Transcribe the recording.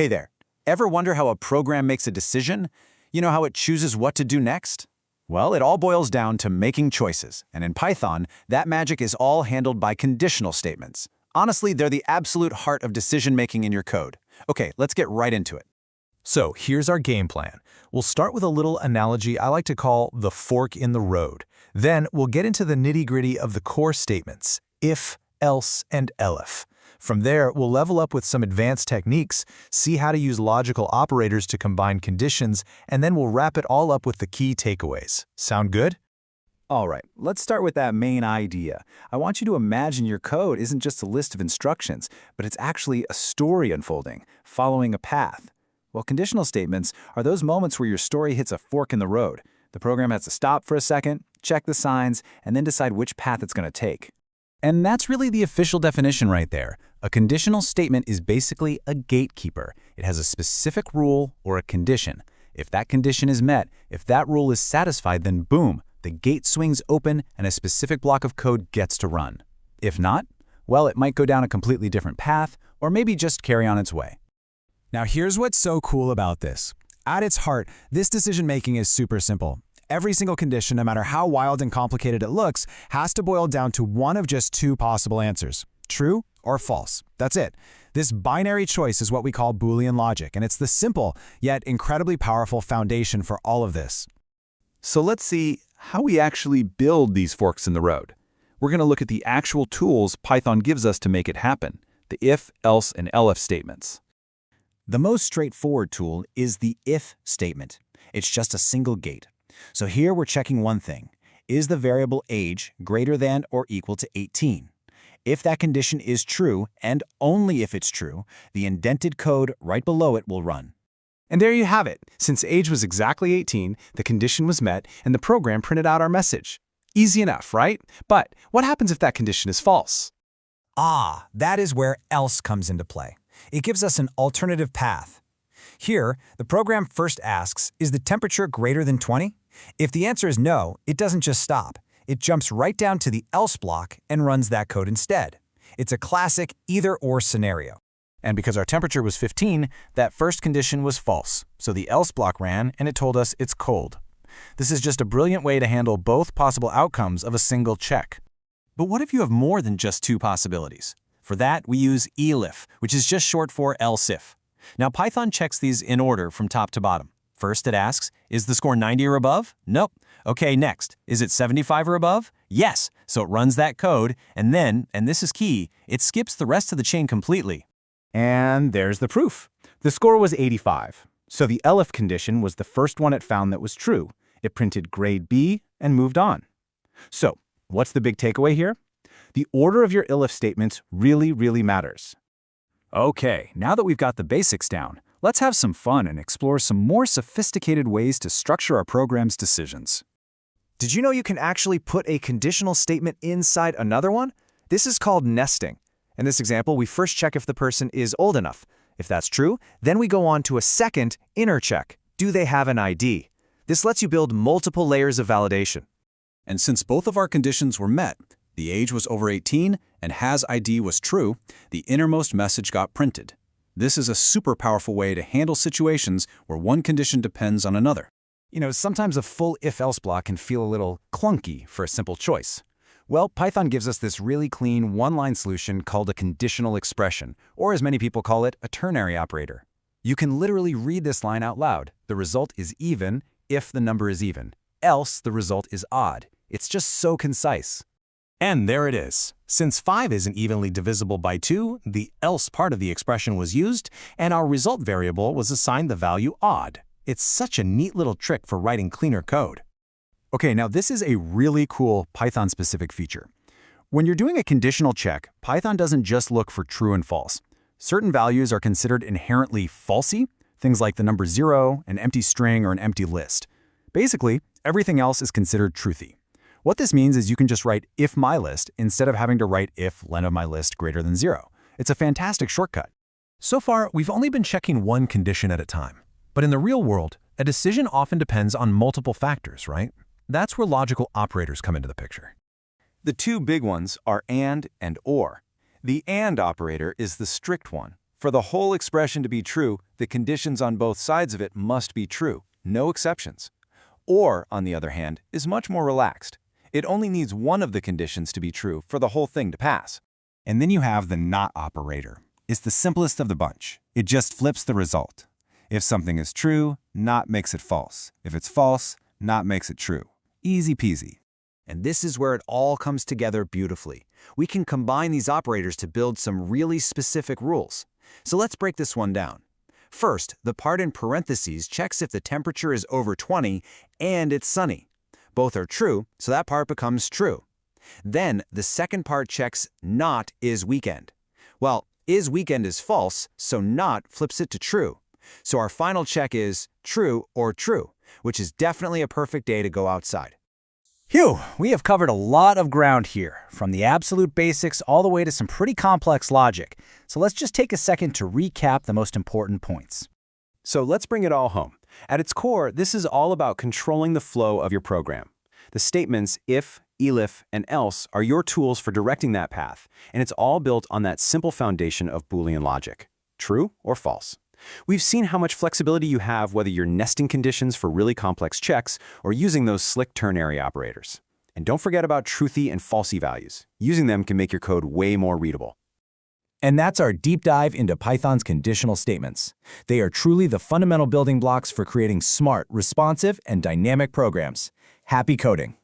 Hey there. Ever wonder how a program makes a decision? You know how it chooses what to do next? Well, it all boils down to making choices, and in Python, that magic is all handled by conditional statements. Honestly, they're the absolute heart of decision-making in your code. Okay, let's get right into it. So here's our game plan. We'll start with a little analogy I like to call the fork in the road. Then we'll get into the nitty-gritty of the core statements, if, else, and elif. From there, we'll level up with some advanced techniques, see how to use logical operators to combine conditions, and then we'll wrap it all up with the key takeaways. Sound good? All right, let's start with that main idea. I want you to imagine your code isn't just a list of instructions, but it's actually a story unfolding, following a path. Well, conditional statements are those moments where your story hits a fork in the road. The program has to stop for a second, check the signs, and then decide which path it's going to take. And that's really the official definition right there. A conditional statement is basically a gatekeeper. It has a specific rule or a condition. If that condition is met, if that rule is satisfied, then boom, the gate swings open and a specific block of code gets to run. If not, well, it might go down a completely different path or maybe just carry on its way. Now here's what's so cool about this. At its heart, this decision-making is super simple. Every single condition, no matter how wild and complicated it looks, has to boil down to one of just two possible answers, true or false. That's it. This binary choice is what we call Boolean logic, and it's the simple, yet incredibly powerful foundation for all of this. So let's see how we actually build these forks in the road. We're going to look at the actual tools Python gives us to make it happen, the if, else, and elif statements. The most straightforward tool is the if statement. It's just a single gate. So here we're checking one thing. Is the variable age greater than or equal to 18? If that condition is true, and only if it's true, the indented code right below it will run. And there you have it. Since age was exactly 18, the condition was met, and the program printed out our message. Easy enough, right? But what happens if that condition is false? That is where else comes into play. It gives us an alternative path. Here, the program first asks, is the temperature greater than 20? If the answer is no, it doesn't just stop. It jumps right down to the else block and runs that code instead. It's a classic either-or scenario. And because our temperature was 15, that first condition was false. So the else block ran, and it told us it's cold. This is just a brilliant way to handle both possible outcomes of a single check. But what if you have more than just two possibilities? For that, we use elif, which is just short for else if. Now, Python checks these in order from top to bottom. First, it asks, is the score 90 or above? Nope. Okay, next. Is it 75 or above? Yes. So it runs that code, and then, and this is key, it skips the rest of the chain completely. And there's the proof. The score was 85. So the elif condition was the first one it found that was true. It printed grade B and moved on. So, what's the big takeaway here? The order of your elif statements really, really matters. Okay, now that we've got the basics down, let's have some fun and explore some more sophisticated ways to structure our program's decisions. Did you know you can actually put a conditional statement inside another one? This is called nesting. In this example, we first check if the person is old enough. If that's true, then we go on to a second inner check. Do they have an ID? This lets you build multiple layers of validation. And since both of our conditions were met, the age was over 18 and has ID was true, the innermost message got printed. This is a super powerful way to handle situations where one condition depends on another. You know, sometimes a full if-else block can feel a little clunky for a simple choice. Well, Python gives us this really clean one-line solution called a conditional expression, or as many people call it, a ternary operator. You can literally read this line out loud. The result is even if the number is even. Else, the result is odd. It's just so concise. And there it is. Since 5 isn't evenly divisible by 2, the else part of the expression was used, and our result variable was assigned the value odd. It's such a neat little trick for writing cleaner code. Okay, now this is a really cool Python-specific feature. When you're doing a conditional check, Python doesn't just look for true and false. Certain values are considered inherently falsy, things like the number 0, an empty string, or an empty list. Basically, everything else is considered truthy. What this means is you can just write if my list instead of having to write if len of my list greater than 0. It's a fantastic shortcut. So far, we've only been checking one condition at a time. But in the real world, a decision often depends on multiple factors, right? That's where logical operators come into the picture. The two big ones are and or. The and operator is the strict one. For the whole expression to be true, the conditions on both sides of it must be true, no exceptions. Or, on the other hand, is much more relaxed. It only needs one of the conditions to be true for the whole thing to pass. And then you have the not operator. It's the simplest of the bunch. It just flips the result. If something is true, not makes it false. If it's false, not makes it true. Easy peasy. And this is where it all comes together beautifully. We can combine these operators to build some really specific rules. So let's break this one down. First, the part in parentheses checks if the temperature is over 20 and it's sunny. Both are true, so that part becomes true. Then, the second part checks not is weekend. Well, is weekend is false, so not flips it to true. So our final check is true or true, which is definitely a perfect day to go outside. Phew, we have covered a lot of ground here, from the absolute basics all the way to some pretty complex logic. So let's just take a second to recap the most important points. So let's bring it all home. At its core, this is all about controlling the flow of your program. The statements if, elif, and else are your tools for directing that path, and it's all built on that simple foundation of Boolean logic, true or false. We've seen how much flexibility you have whether you're nesting conditions for really complex checks or using those slick ternary operators. And don't forget about truthy and falsy values. Using them can make your code way more readable. And that's our deep dive into Python's conditional statements. They are truly the fundamental building blocks for creating smart, responsive, and dynamic programs. Happy coding!